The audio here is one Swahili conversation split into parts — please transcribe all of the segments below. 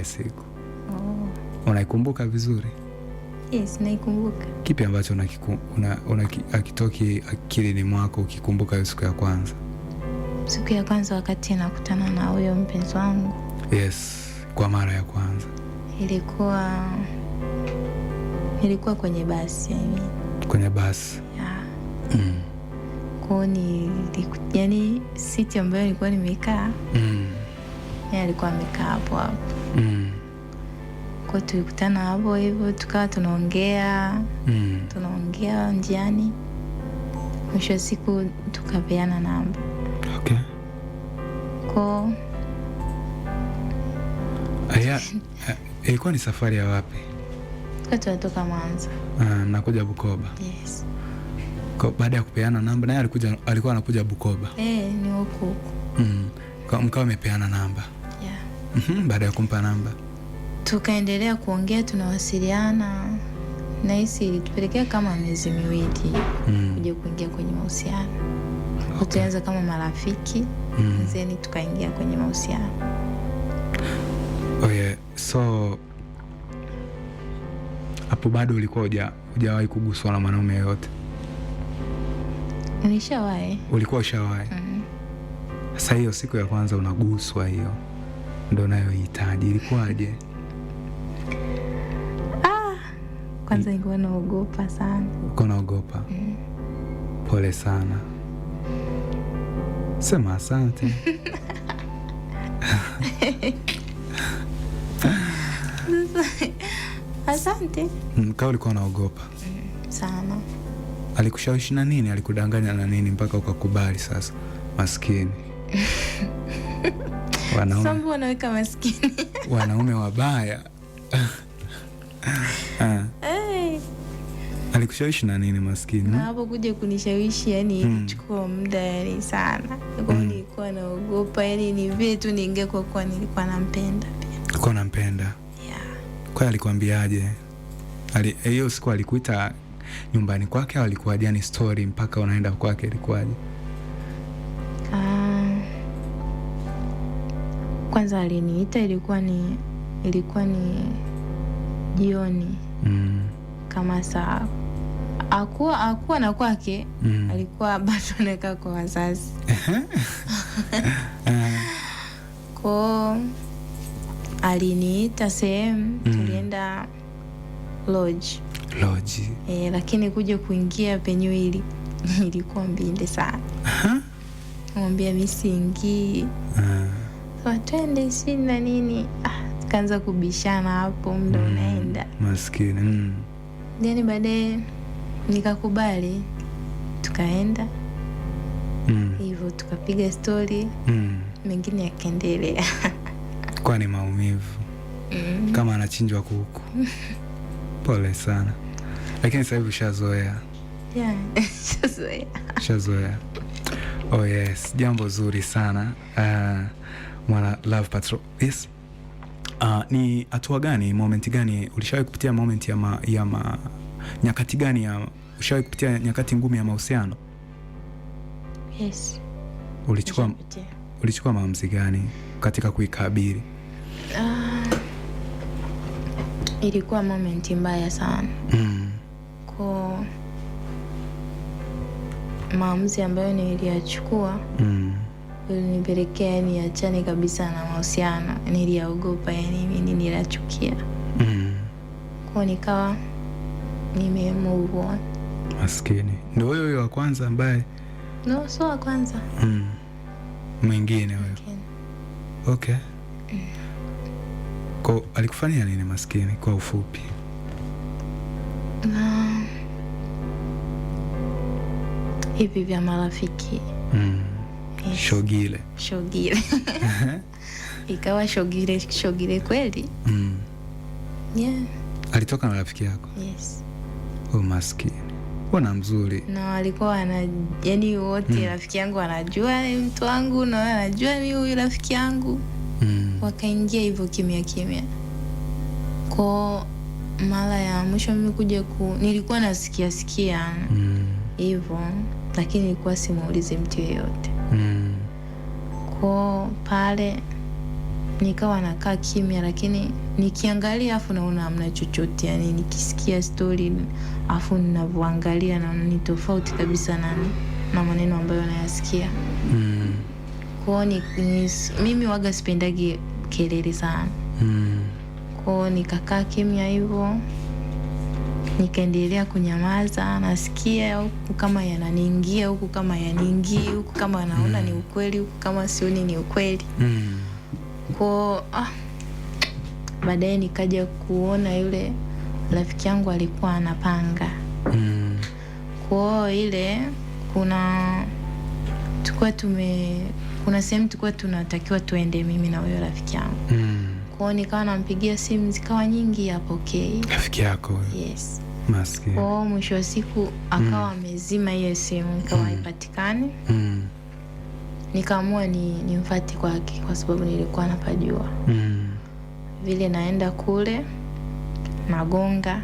siku. Unaikumbuka vizuri? Yes, naikumbuka. Kipi ambacho akitoki akilini mwako ukikumbuka siku ya kwanza? Siku ya kwanza wakati nakutana na huyo mpenzi wangu. Yes, kwa mara ya kwanza. Ilikuwa kwenye basi, Kwenye basi. Yeah. Kwa yani siti ambayo nilikuwa nimekaa. Yeye alikuwa amekaa hapo. Kwa tulikutana hapo hivyo, tukawa tunaongea. Tunaongea njiani. Mwisho wa siku tukapeana namba. Okay. Kwa ilikuwa ni safari ya wapi? Tunatoka Mwanza. Nakuja Bukoba. Yes. Kwa baada ya kupeana namba naye alikuwa anakuja Bukoba. Ni huko. Kwa mkao umepeana namba. Yeah. Baada ya kumpa namba tukaendelea kuongea, tunawasiliana. Na hisi ilitupelekea kama miezi miwili kuja kuingia kwenye mahusiano. Okay. Tuanza kama marafiki, zeni tukaingia kwenye mahusiano. Oh yeah. So hapo bado ulikuwa hujawahi kuguswa na mwanaume yote? Nishawahi. Ulikuwa ushawahi? Sasa hiyo siku ya kwanza unaguswa, hiyo ndio nayohitaji. Ilikuwaje? Kwanza nilikuwa naogopa sana. Uko naogopa? Pole sana. Sema asante. Asante. Kama ulikuwa unaogopa sana. Alikushawishi na nini? Alikudanganya na nini mpaka ukakubali sasa? Maskini. Sambu wanaweka maskini. Wanaume wabaya. Alikushawishi na nini maskini? Na hapo kuja kunishawishi yani ilichukua muda yani sana. Kwa nilikuwa naogopa yani ni vile tu ningekuwa kwa nilikuwa nampenda pia. Ulikuwa unampenda? Yeah. Kwa alikwambiaje? Hiyo siku alikuita nyumbani kwake au alikuwa jani story mpaka unaenda kwake ilikuwaje? Kwanza aliniita, ilikuwa ni jioni. Kama saa hakuwa na kwake, alikuwa bado anakaa kwa wazazi. Kwa aliniita sehemu, tulienda lodge. Lakini kuja kuingia penye ilikuwa mbinde sana. Mwambia mimi siingii. So twende si na nini. Tukaanza kubishana hapo, muda unaenda. Maskini. Yaani baadaye nikakubali, tukaenda. Hivyo tukapiga story. Mengine yakaendelea. Kwa ni maumivu. Kama anachinjwa kuku. Pole sana. Lakini sasa hivi ushazoea. Yeah, shazoea. Oh yes, jambo zuri sana. Mwana Love Patrol. Yes. Ni hatua gani, moment gani ulishawahi kupitia moment ya nyakati gani ushawahi kupitia nyakati ngumu ya mahusiano? Yes. Ulichukua maamuzi gani katika kuikabili? Ilikuwa moment mbaya sana. Kwa maamuzi ambayo niliyachukua ilinipelekea niachane kabisa na mahusiano. Niliogopa yani mimi nilichukia. Kwa nikawa nimemove on. Maskini. Ndio huyo wa kwanza ambaye? No, sio wa kwanza. Mwingine huyo. Okay. Kwa alikufanyia nini maskini kwa ufupi? Hivi vya marafiki. Yes. Shogile. Ikawa shogile kweli. Yeah. Alitoka na rafiki yako? Yes. Maskini. Bwana mzuri. Na walikuwa yani wote rafiki yangu anajua mtu wangu na anajua mimi huyu rafiki yangu. Wakaingia hivyo kimya. Kwa mara ya mwisho mimi kuja nilikuwa nasikia hivyo, lakini nilikuwa simuulize mtu yeyote. Kwa pale nikawa nakaa kimya, lakini nikiangalia afu naona hamna chochote. Yani nikisikia story afu ninavyoangalia naona ni tofauti kabisa na maneno ambayo nayasikia. Kwa mimi waga sipendagi kelele sana. Kwa nikakaa kimya hivyo, nikaendelea kunyamaza, nasikia huku kama yananiingia, huku kama yaniingii, huku kama naona ni ukweli, huku kama sioni ni ukweli. Kwa baadaye nikaja kuona yule rafiki yangu alikuwa anapanga. Kwa ile kuna sehemu tulikuwa tunatakiwa tuende mimi na huyo rafiki yangu. Kwa nikawa nampigia simu zikawa nyingi hapokei. Rafiki yako? Yes. Maskini. Kwa mwisho wa siku akawa amezima hiyo simu, ikawa haipatikani. Nikaamua nimfuate kwake kwa sababu nilikuwa napajua. Vile naenda kule, nagonga,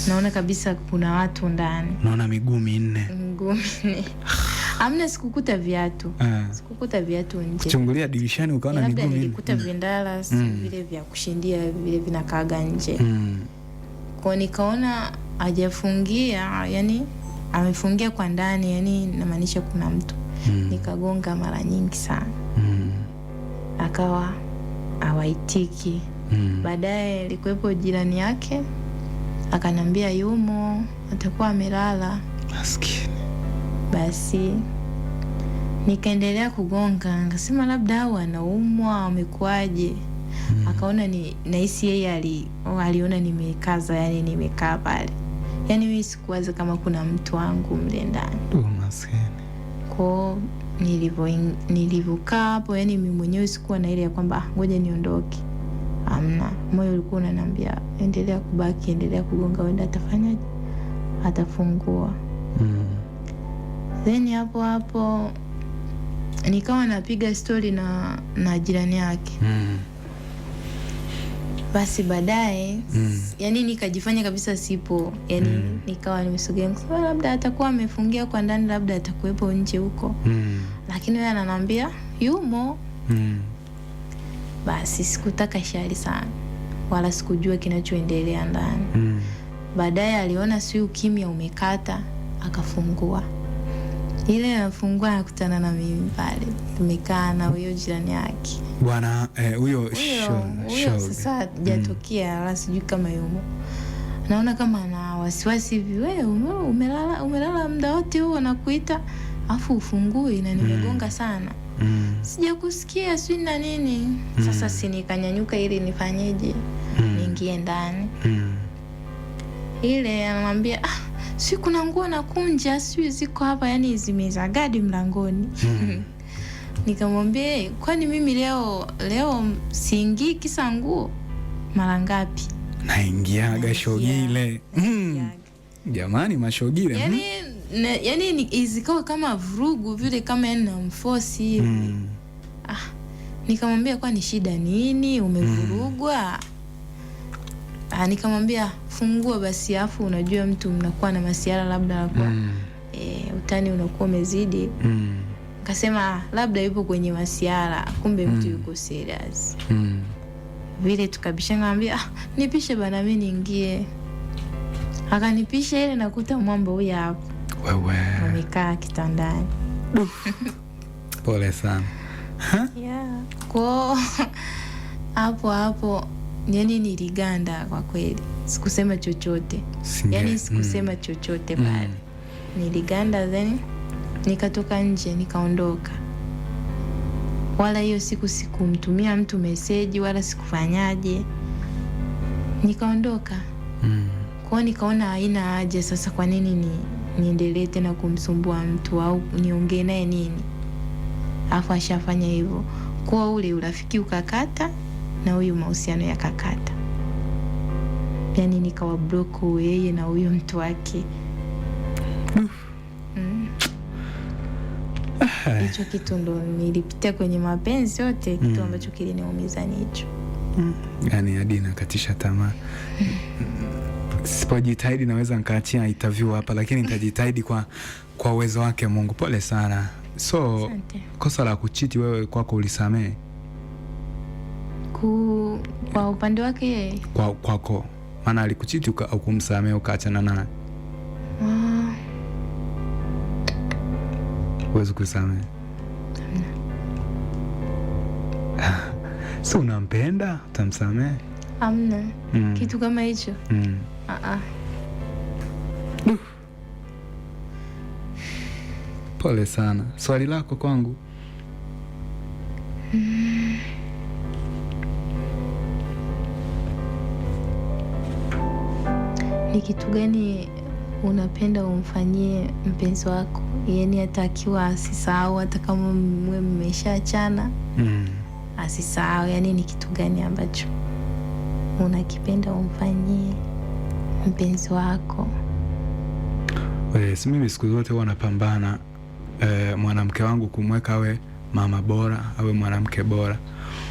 naona kabisa kuna watu ndani. Naona miguu minne. Amna, sikukuta viatu. Sikukuta viatu nje. Kuchungulia dirishani ukaona miguu minne. Nilikuta vindala vile vya kushindia vile vinakaaga nje. Kwa nikaona hajafungia, yani amefungia kwa ndani, yani inamaanisha kuna mtu. Nikagonga mara nyingi sana. Akawa hawaitiki. Baadaye alikuwepo jirani yake, akanambia yumo, atakuwa amelala. Maskini. Basi nikaendelea kugonga, nikasema labda hao anaumwa, amekuaje. Akaona nahisi yeye aliona nimekaza, yani nimekaa pale. Yani mimi sikuwaza kama kuna mtu wangu mle ndani. Maskini. Kwa nilivyokaa hapo, yani mimi mwenyewe sikuwa na ile ya kwamba ngoja niondoke. Amna, moyo ulikuwa unaniambia endelea kubaki, endelea kugonga, wenda atafanyaje, atafungua. Then hapo nikawa napiga story na jirani yake. Basi baadaye yani nikajifanya kabisa sipo, yani nikawa nimesogea, kwa labda atakuwa amefungia kwa ndani, labda atakuwepo nje huko. Lakini yeye ananiambia yumo. Basi sikutaka shari sana, wala sikujua kinachoendelea ndani. Baadaye aliona si ukimya umekata, akafungua. Ile anafungua nakutana na mimi pale. Tumekaa na huyo jirani yake. Bwana huyo sasa hajatokea, wala sijui kama yumo. Naona kama ana wasiwasi hivi, wewe umelala muda wote huo nakuita, afu ufungui na nimegonga sana. Sijakusikia sio na nini. Sasa si nikanyanyuka ili nifanyeje? Niingie ndani. Ile anamwambia si kuna nguo nakunja, si ziko hapa, yani zimezagadi mlangoni. Nikamwambia kwani mimi leo siingii kisa nguo? Mara ngapi naingiaga shogile. Jamani mashogile. Yani izikawa kama vurugu vile, kama yani na mfosi hivi. Nikamwambia kwani shida nini, umevurugwa? Nikamwambia fungua basi, afu unajua mtu mnakuwa na masiara, labda anakuwa utani unakuwa umezidi. Akasema labda yupo kwenye masiara, kumbe mtu yuko serious. Vile tukabisha, ngambia nipishe bana mimi niingie. Akanipisha, ile nakuta mwamba huyu hapo. Wewe amekaa kitandani. Pole sana. Kwa hapo yani niliganda kwa kweli. Sikusema chochote. Yani sikusema chochote pale. Niliganda, then nikatoka nje, nikaondoka. Wala hiyo sikumtumia mtu message, wala sikufanyaje. Nikaondoka. Kwa nikaona haina haja sasa, kwa nini niendelee tena kumsumbua mtu au niongee naye nini? Afu ashafanya hivyo. Kwa ule urafiki ukakata na huyu mahusiano yakakata. Yani nikawa block yeye na huyo mtu wake. Hicho kitu ndo nilipitia kwenye mapenzi yote, kitu ambacho kiliniumiza ni hicho. Yani hadi nakatisha tamaa. Sipojitahidi naweza nikaachia interview hapa, lakini nitajitahidi kwa uwezo wake Mungu. Pole sana. So, kosa la kuchiti wewe kwako ulisamee? Kwa upande wake yeye? Kwako. Maana alikuchiti au kumsamehe ukaachana naye? Huwezi kusamehe? Si unampenda, utamsamehe? Hamna. Kitu kama hicho. Pole sana. Swali lako kwangu. Ni kitu gani unapenda umfanyie mpenzi wako, yaani hata akiwa asisahau, hata kama mwe mmeshaachana asisahau? Yaani ni kitu gani ambacho unakipenda umfanyie mpenzi wako? Mimi siku zote huwa napambana mwanamke wangu kumweka awe mama bora, awe mwanamke bora.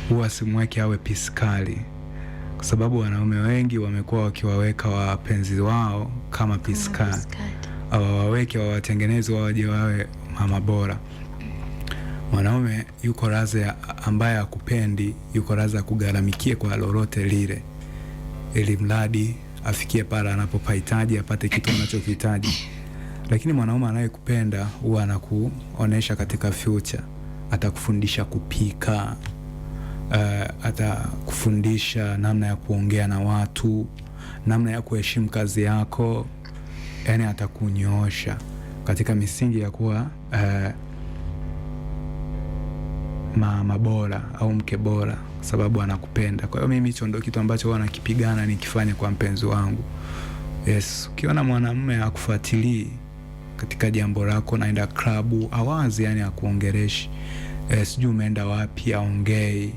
Huwa simweke awe piskali, kwa sababu wanaume wengi wamekuwa wakiwaweka wapenzi wao kama piskali. Waweke, wawatengeneze waje wawe mama bora. Mwanaume yuko razi ambaye akupendi, yuko razi kugharamikie kwa lolote lile, ili mradi afikie pale anapopahitaji, apate kitu anachokihitaji. Lakini mwanaume anayekupenda huwa anakuonesha katika future. Atakufundisha kupika, atakufundisha namna ya kuongea na watu, namna ya kuheshimu kazi yako. Yaani atakunyoosha katika misingi ya kuwa mama bora au mke bora, sababu anakupenda. Kwa hiyo mimi hicho ndio kitu ambacho huwa nakipigana nikifanya kwa mpenzi wangu. Yes, ukiona mwanamume akufuatilii katika jambo lako, naenda klabu, awazi, yani akuongereshi, sijui umeenda wapi, aongei,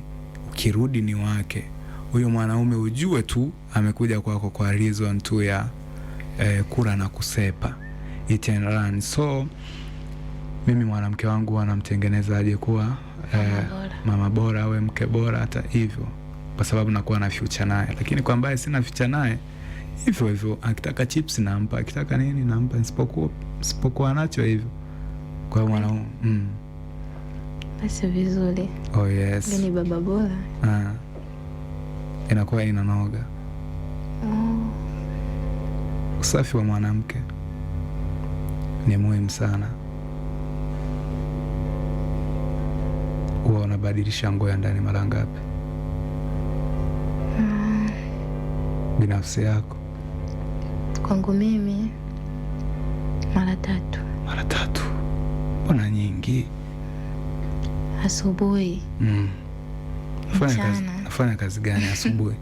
ukirudi ni wake, huyo mwanaume ujue tu amekuja kwako kwa reason tu ya kula na kusepa, eat and run. So mimi mwanamke wangu anamtengeneza aje kuwa mama bora, awe mke bora, hata hivyo, kwa sababu nakuwa na future naye. Lakini kwa ambaye sina future naye, hivyo hivyo, akitaka chips nampa, akitaka nini nampa, sipokuwa nacho hivyo. Kwa hiyo mwanaume basi vizuri. Oh yes. Ni baba bora. Inakuwa inanoga. Usafi wa mwanamke ni muhimu sana. Huwa unabadilisha nguo ya ndani mara ngapi? Binafsi yako? Kwangu mimi mara 3. Mara 3? Mbona nyingi? Asubuhi. Nafanya kazi gani asubuhi?